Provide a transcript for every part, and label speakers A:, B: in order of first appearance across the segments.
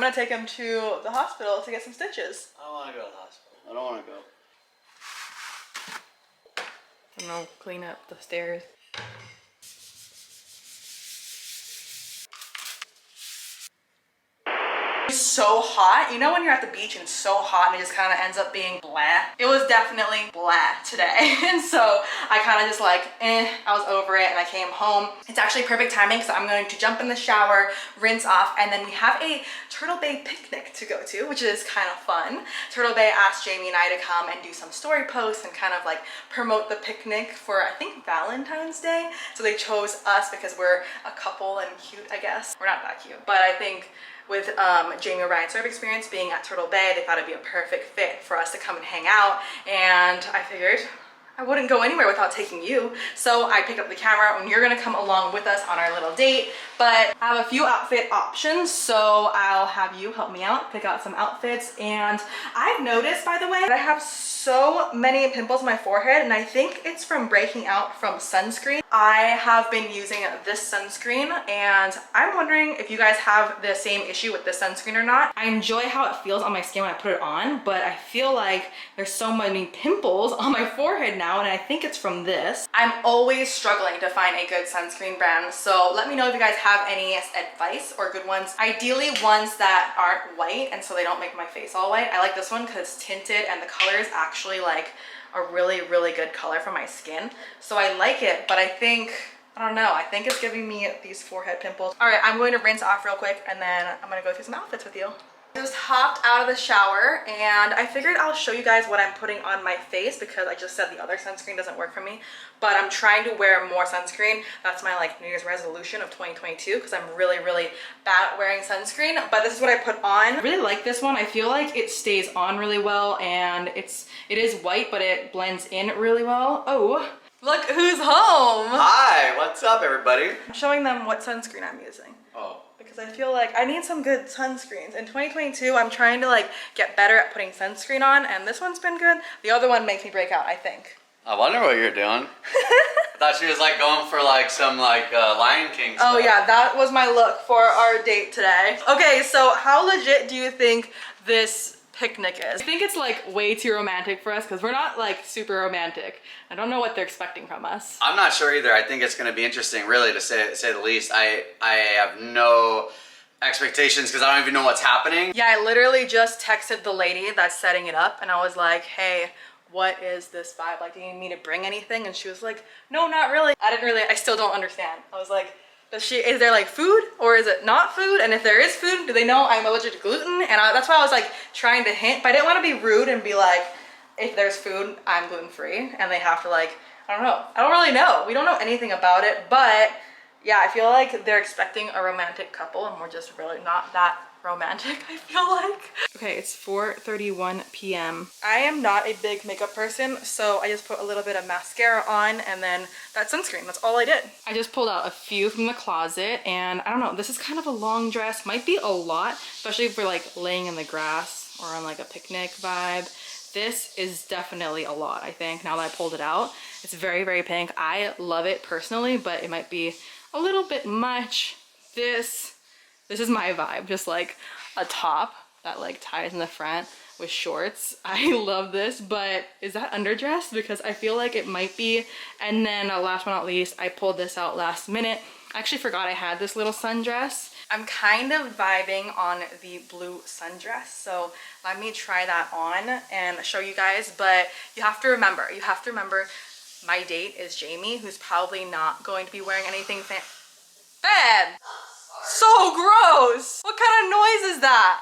A: I'm gonna take him to the hospital to get some stitches.
B: I don't want to go to the hospital. I don't want to go.
A: I'm gonna clean up the stairs. So hot. You know when you're at the beach and it's so hot and it just kind of ends up being blah? It was definitely blah today. And so I kind of just like, I was over it and I came home. It's actually perfect timing because I'm going to jump in the shower, rinse off, and then we have a Turtle Bay picnic to go to, which is kind of fun. Turtle Bay asked Jamie and I to come and do some story posts and kind of like promote the picnic for, I think, Valentine's Day. So they chose us because we're a couple and cute, I guess. We're not that cute, but I think with Jamie and Ryan's surf experience being at Turtle Bay, they thought it'd be a perfect fit for us to come and hang out. And I figured I wouldn't go anywhere without taking you. So I picked up the camera and you're gonna come along with us on our little date. But I have a few outfit options, so I'll have you help me out, pick out some outfits. And I've noticed, by the way, that I have so many pimples on my forehead, and I think it's from breaking out from sunscreen. I have been using this sunscreen, and I'm wondering if you guys have the same issue with this sunscreen or not. I enjoy how it feels on my skin when I put it on, but I feel like there's so many pimples on my forehead now, and I think it's from this. I'm always struggling to find a good sunscreen brand, so let me know if you guys have any advice or good ones. Ideally ones that aren't white and so they don't make my face all white. I like this one because it's tinted and the color is actually like a really, really good color for my skin. So I like it, but I think, I don't know, I think it's giving me these forehead pimples. All right, I'm going to rinse off real quick and then I'm gonna go through some outfits with you. Just hopped out of the shower and I figured I'll show you guys what I'm putting on my face because I just said the other sunscreen doesn't work for me, but I'm trying to wear more sunscreen. That's my like New Year's resolution of 2022 because I'm really, really bad at wearing sunscreen, but this is what I put on. I really like this one. I feel like it stays on really well and it is white, but it blends in really well. Oh, look who's home.
B: Hi, what's up everybody?
A: I'm showing them what sunscreen I'm using.
B: Oh.
A: Because I feel like I need some good sunscreens. In 2022, I'm trying to like get better at putting sunscreen on, and this one's been good. The other one makes me break out, I think.
B: I wonder what you're doing. I thought she was like going for like some like Lion King stuff.
A: Oh yeah, that was my look for our date today. Okay, so how legit do you think this picnic is? I think it's like way too romantic for us because we're not like super romantic. I don't know what they're expecting from us.
B: I'm not sure either. I think it's going to be interesting, really, to say the least. I have no expectations because I don't even know what's happening.
A: Yeah, I literally just texted the lady that's setting it up and I was like, hey, what is this vibe? Like, do you need me to bring anything? And she was like, no, not really. I still don't understand. I was like, is there like food or is it not food? And if there is food, do they know I'm allergic to gluten? And that's why I was like trying to hint, but I didn't want to be rude and be like, if there's food, I'm gluten-free. And they have to like, I don't know. I don't really know. We don't know anything about it, but yeah, I feel like they're expecting a romantic couple and we're just really not that romantic, I feel like. Okay, it's 4:31 p.m. I am not a big makeup person, so I just put a little bit of mascara on and then that sunscreen. That's all I did. I just pulled out a few from the closet and I don't know, this is kind of a long dress. Might be a lot, especially if we're like laying in the grass or on like a picnic vibe. This is definitely a lot, I think, now that I pulled it out. It's very, very pink. I love it personally, but it might be a little bit much. This is my vibe, just like a top that like ties in the front with shorts. I love this, but is that underdress? Because I feel like it might be. And then last but not least, I pulled this out last minute. I actually forgot I had this little sundress. I'm kind of vibing on the blue sundress, so let me try that on and show you guys. But you have to remember, my date is Jamie, who's probably not going to be wearing anything Bad. So gross. What kind of noise is that?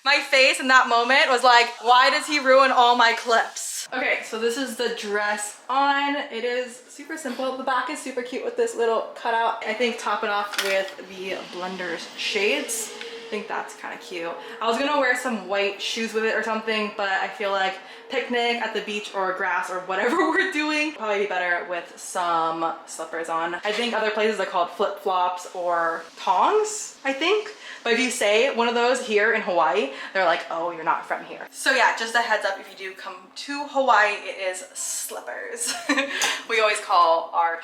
A: My face in that moment was like, why does he ruin all my clips? Okay, so this is the dress on. It is super simple. The back is super cute with this little cutout. I think top it off with the Blenders shades. I think that's kind of cute. I was gonna wear some white shoes with it or something, but I feel like picnic at the beach or grass or whatever we're doing, probably be better with some slippers on. I think other places are called flip-flops or tongs, I think. But if you say one of those here in Hawaii, they're like, oh, you're not from here. So yeah, just a heads up, if you do come to Hawaii, it is slippers. We always call our,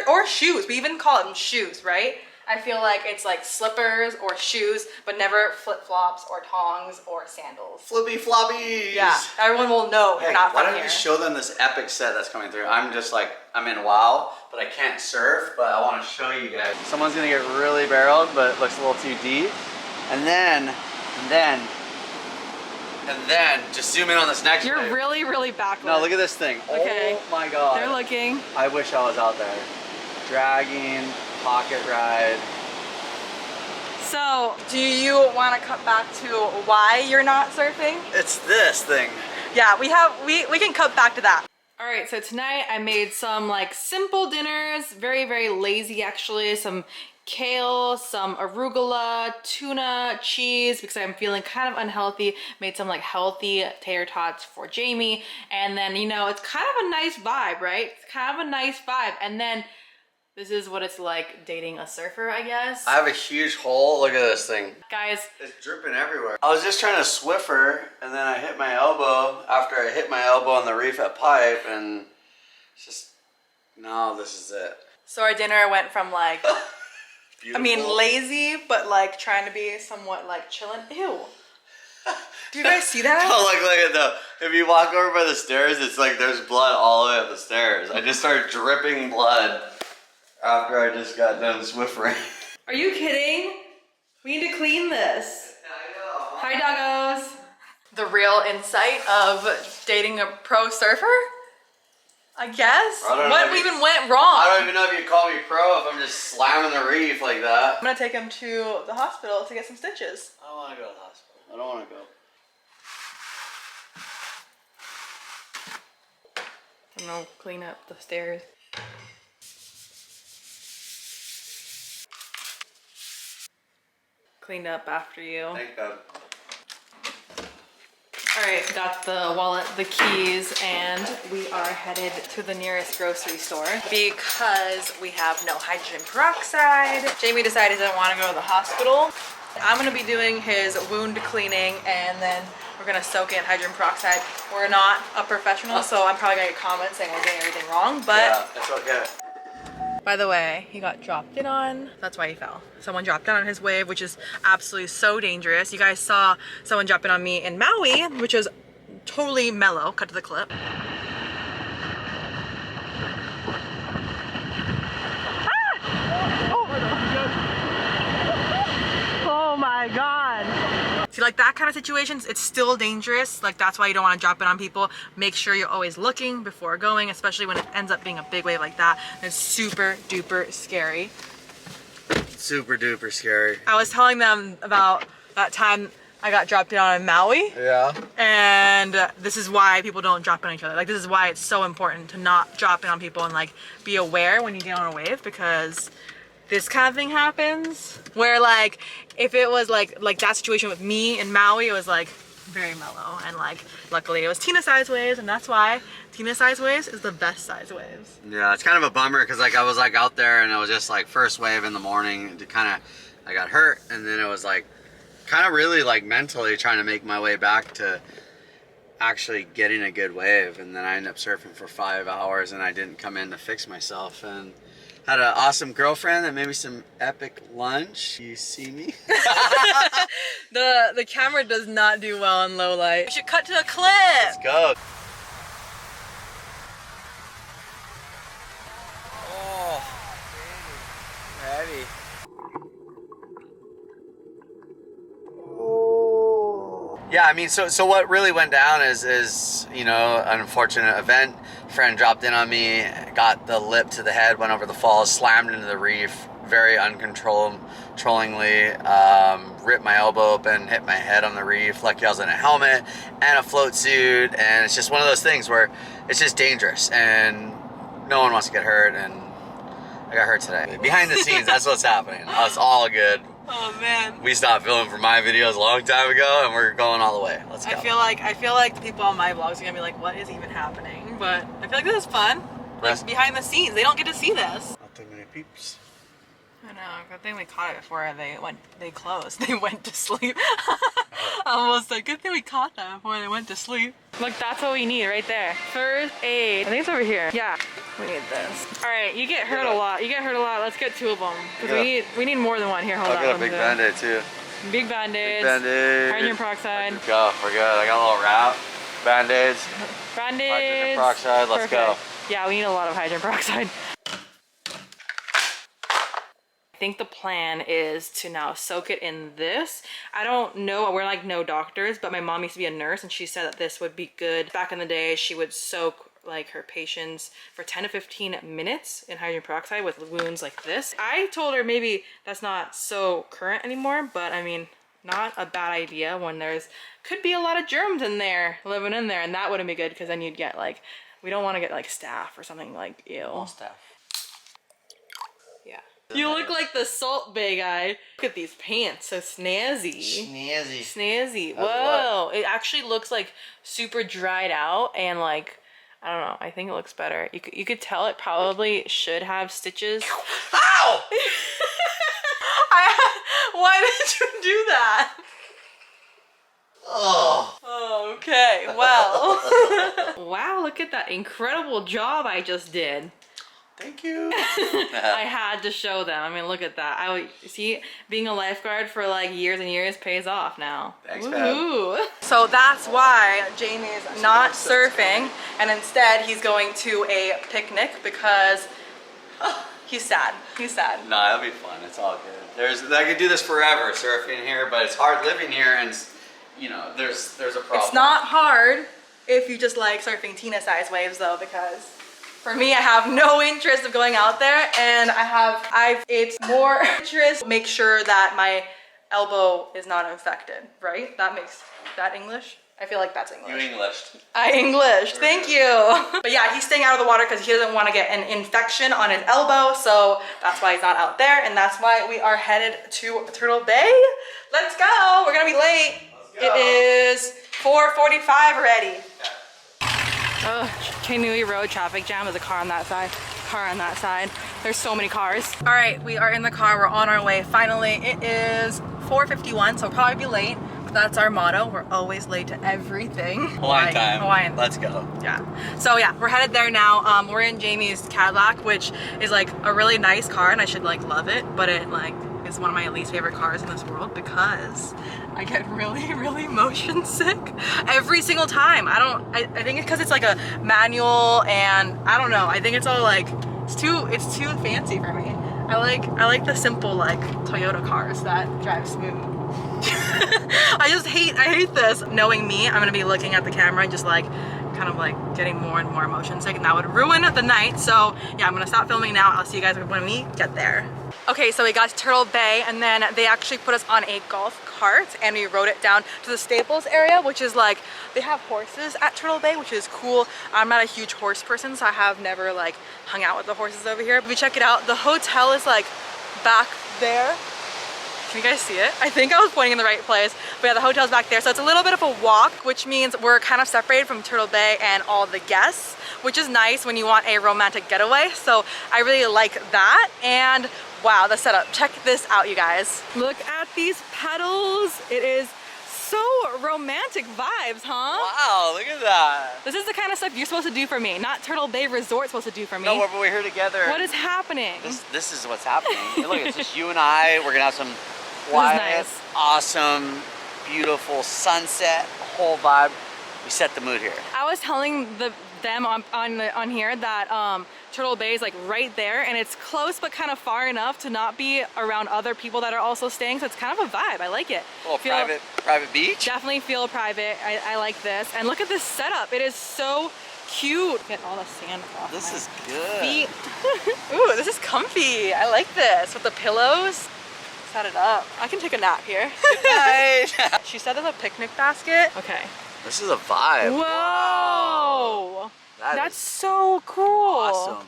A: or shoes. We even call them shoes, right? I feel like it's like slippers or shoes, but never flip-flops or tongs or sandals.
B: Flippy floppies.
A: Yeah, everyone will know you're not from
B: Why don't
A: here.
B: you show them this epic set that's coming through? I'm just like, I'm in wow, but I can't surf, but I want to show you guys. Someone's gonna get really barreled, but it looks a little too deep. And then, just zoom in on this next
A: You're
B: wave.
A: really, really backwards.
B: No, look at this thing.
A: Okay.
B: Oh my God.
A: They're looking.
B: I wish I was out there. Dragging, pocket ride.
A: So, do you want to cut back to why you're not surfing?
B: It's this thing.
A: Yeah, we can cut back to that. All right, so tonight I made some like simple dinners, very, very lazy actually. Some kale, some arugula, tuna, cheese, because I'm feeling kind of unhealthy. Made some like healthy tater tots for Jamie. And then, you know, it's kind of a nice vibe, right? It's kind of a nice vibe. And then this is what it's like dating a surfer, I guess.
B: I have a huge hole. Look at this thing.
A: Guys.
B: It's dripping everywhere. I was just trying to Swiffer, and then I hit my elbow after I hit my elbow on the reef at Pipe, and it's just, no, this is it.
A: So our dinner went from like,
B: Beautiful.
A: I mean, lazy, but like trying to be somewhat like chilling. Ew. Do you guys see that?
B: Oh, look at the, if you walk over by the stairs, it's like there's blood all the way up the stairs. I just started dripping blood after I just got done Swiffering.
A: Are you kidding? We need to clean this.
B: I know.
A: Hi, doggos. The real insight of dating a pro surfer? I guess. What even went wrong?
B: I don't even know if you'd call me pro if I'm just slamming the reef like that.
A: I'm gonna take him to the hospital to get some stitches.
B: I don't want to go to the hospital. I don't want to go.
A: I'm gonna clean up the stairs. Cleaned up after you.
B: Thank God.
A: Alright, got the wallet, the keys, and we are headed to the nearest grocery store because we have no hydrogen peroxide. Jamie decided he didn't want to go to the hospital. I'm going to be doing his wound cleaning, and then we're going to soak in hydrogen peroxide. We're not a professional, so I'm probably going to get comments saying we're doing everything wrong, but
B: yeah, it's okay.
A: by the way, he got dropped in on. That's why he fell. Someone dropped in on his wave, which is absolutely so dangerous. You guys saw someone drop in on me in Maui, which was totally mellow. Cut to the clip. Oh my God. See, like that kind of situations, it's still dangerous. Like that's why you don't want to drop in on people. Make sure you're always looking before going, especially when it ends up being a big wave like that. It's super duper scary.
B: Super duper scary.
A: I was telling them about that time I got dropped in on in Maui.
B: Yeah.
A: And this is why people don't drop in on each other. Like this is why it's so important to not drop in on people and like be aware when you get on a wave, because this kind of thing happens where like if it was like that situation with me in Maui, it was like very mellow, and like luckily it was Tina size waves, and that's why Tina size waves is the best size waves.
B: Yeah, it's kind of a bummer because like I was like out there and it was just like first wave in the morning to kind of, I got hurt, and then it was like kind of really like mentally trying to make my way back to actually getting a good wave, and then I ended up surfing for 5 hours and I didn't come in to fix myself, and had an awesome girlfriend that made me some epic lunch. You see me?
A: The camera does not do well in low light. We should cut to a clip.
B: Let's go. Oh, heavy. Yeah, I mean, so what really went down is you know, an unfortunate event. Friend dropped in on me, got the lip to the head, went over the falls, slammed into the reef, very uncontrollably, ripped my elbow open, hit my head on the reef. Lucky I was in a helmet and a float suit, and it's just one of those things where it's just dangerous, and no one wants to get hurt, and I got hurt today. Behind the scenes, that's what's happening. It's all good.
A: Oh man.
B: We stopped filming for my videos a long time ago, and we're going all the way. Let's go.
A: I feel like the people on my vlogs are gonna be like, what is even happening? But I feel like this is fun. Like behind the scenes, they don't get to see this.
B: Not too many peeps.
A: I know. Good thing we caught it before they closed. They went to sleep. Almost like good thing we caught them before they went to sleep. Look, that's what we need right there. First aid. I think it's over here. Yeah. We need this. All right, you get hurt a lot. You get hurt a lot. Let's get 2 of them. Because we need more than one. Here, hold on.
B: I got a big band-aid too.
A: Big band-aids.
B: Big band-aid.
A: Hydrogen peroxide.
B: Go, we're good. I got a little wrap. Band-aids.
A: Band-aids.
B: Hydrogen peroxide, let's go.
A: Yeah, we need a lot of hydrogen peroxide. I think the plan is to now soak it in this. I don't know, we're like no doctors, but my mom used to be a nurse and she said that this would be good. Back in the day, she would soak like her patients for 10 to 15 minutes in hydrogen peroxide with wounds like this. I told her maybe that's not so current anymore, but I mean, not a bad idea when there's could be a lot of germs in there living in there, and that wouldn't be good because then you'd get like, we don't want to get like staph or something like ew.
B: All staph.
A: Yeah. You look like the Salt Bay guy. Look at these pants, so snazzy.
B: Snazzy.
A: Snazzy. Whoa. It actually looks like super dried out and like, I don't know, I think it looks better. You could tell it probably should have stitches.
B: Ow!
A: Why did you do that? Oh. Okay, well. Wow, look at that incredible job I just did.
B: Thank you.
A: I had to show them. I mean, look at that. See, being a lifeguard for like years and years pays off now.
B: Thanks, man.
A: So that's why Jamie's not surfing, and instead he's going to a picnic because he's sad. He's sad.
B: No, it'll be fun. It's all good. I could do this forever, surfing here, but it's hard living here, and you know, there's a problem.
A: It's not hard if you just like surfing Tina-size waves though, because for me, I have no interest of going out there, and it's more interest make sure that my elbow is not infected, right? That English? I feel like that's English.
B: You Englished.
A: I Englished, thank you. But yeah, he's staying out of the water because he doesn't want to get an infection on his elbow, so that's why he's not out there, and that's why we are headed to Turtle Bay. Let's go, we're gonna be late. It is 4:45 already. Kainui Road traffic jam. There's a car on that side. There's so many cars. All right, we are in the car. We're on our way. Finally, it is 4:51, so we'll probably be late. But that's our motto. We're always late to everything.
B: Hawaiian time.
A: Hawaiian.
B: Let's go.
A: Yeah. So yeah, we're headed there now. We're in Jamie's Cadillac, which is like a really nice car, and I should like love it. But it like is one of my least favorite cars in this world because I get really, really motion sick every single time. I think it's because it's like a manual, and I don't know. I think it's all like, it's too fancy for me. I like the simple like Toyota cars that drive smooth. I hate this. Knowing me, I'm gonna be looking at the camera and just like kind of like getting more and more motion sick, and that would ruin the night. So yeah, I'm gonna stop filming now. I'll see you guys when we get there. Okay, so we got to Turtle Bay, and then they actually put us on a golf cart and we rode it down to the Staples area, which is like, they have horses at Turtle Bay, which is cool. I'm not a huge horse person, so I have never like hung out with the horses over here. But we check it out. The hotel is like back there. Can you guys see it? I think I was pointing in the right place, but yeah, the hotel's back there. So it's a little bit of a walk, which means we're kind of separated from Turtle Bay and all the guests, which is nice when you want a romantic getaway. So I really like that. And wow, the setup. Check this out, you guys. Look at these petals. It is so romantic vibes, huh?
B: Wow, look at that.
A: This is the kind of stuff you're supposed to do for me, not Turtle Bay Resort supposed to do for me.
B: No, but we're here together.
A: What is happening?
B: This is what's happening. Look, it's just you and I. We're gonna have some quiet,
A: nice.
B: awesome, beautiful sunset, whole vibe. We set the mood here.
A: I was telling them on here that Turtle Bay is like right there, and it's close but kind of far enough to not be around other people that are also staying, so it's kind of a vibe. I like it.
B: A little private beach.
A: Definitely feel private. I like this. And look at this setup. It is so cute. Get all the sand off.
B: This is good.
A: Feet. Ooh, this is comfy. I like this with the pillows. Set it up. I can take a nap here.
B: Good night.
A: She said there's a picnic basket. Okay.
B: This is a vibe.
A: Whoa. That's so cool.
B: Awesome.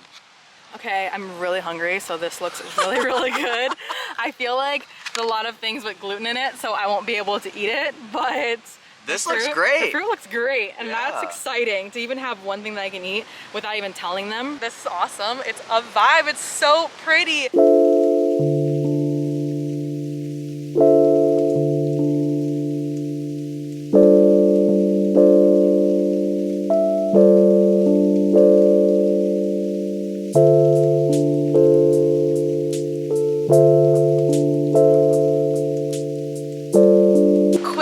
A: Okay, I'm really hungry, so this looks really, really good. I feel like there's a lot of things with gluten in it, so I won't be able to eat it, but
B: this looks great.
A: The fruit looks great, and that's exciting to even have one thing that I can eat without even telling them. This is awesome. It's a vibe. It's so pretty.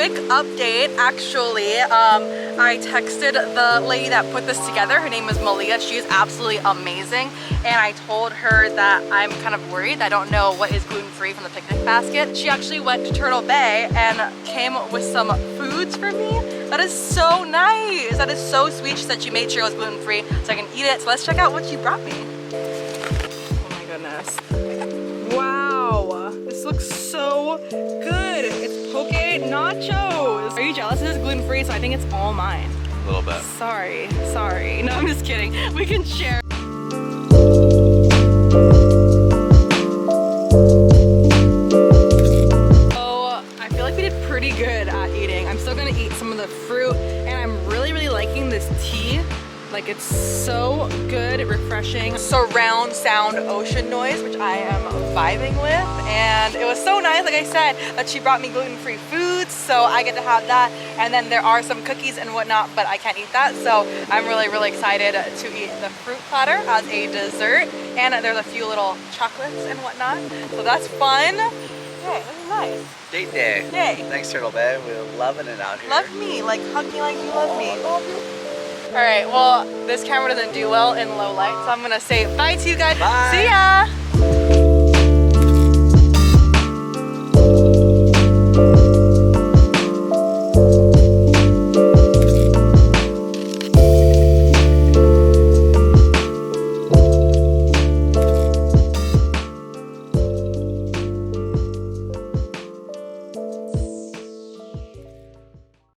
A: quick update, actually. I texted the lady that put this together. Her name is Malia. She is absolutely amazing. And I told her that I'm kind of worried. I don't know what is gluten-free from the picnic basket. She actually went to Turtle Bay and came with some foods for me. That is so nice. That is so sweet. She said she made sure it was gluten-free so I can eat it. So let's check out what she brought me. Oh my goodness. Wow, this looks so good. It's poke nachos. Are you jealous? This is gluten-free, so I think it's all mine.
B: A little bit.
A: Sorry. No, I'm just kidding. We can share. So I feel like we did pretty good at eating. I'm still gonna eat some of the fruit, and I'm really liking this tea. Like, it's so good, refreshing. Surround sound ocean noise, which I am vibing with. And it was so nice, like I said, that she brought me gluten-free foods, so I get to have that. And then there are some cookies and whatnot, but I can't eat that. So I'm really excited to eat the fruit platter as a dessert. And there's a few little chocolates and whatnot. So that's fun. Yay, this is nice.
B: Date day.
A: Yay.
B: Thanks, Turtle Bay. We're loving it out here.
A: Love me, like hug me like you love me. All right, well, this camera doesn't do well in low light, so I'm gonna say bye to you guys.
B: Bye.
A: See ya.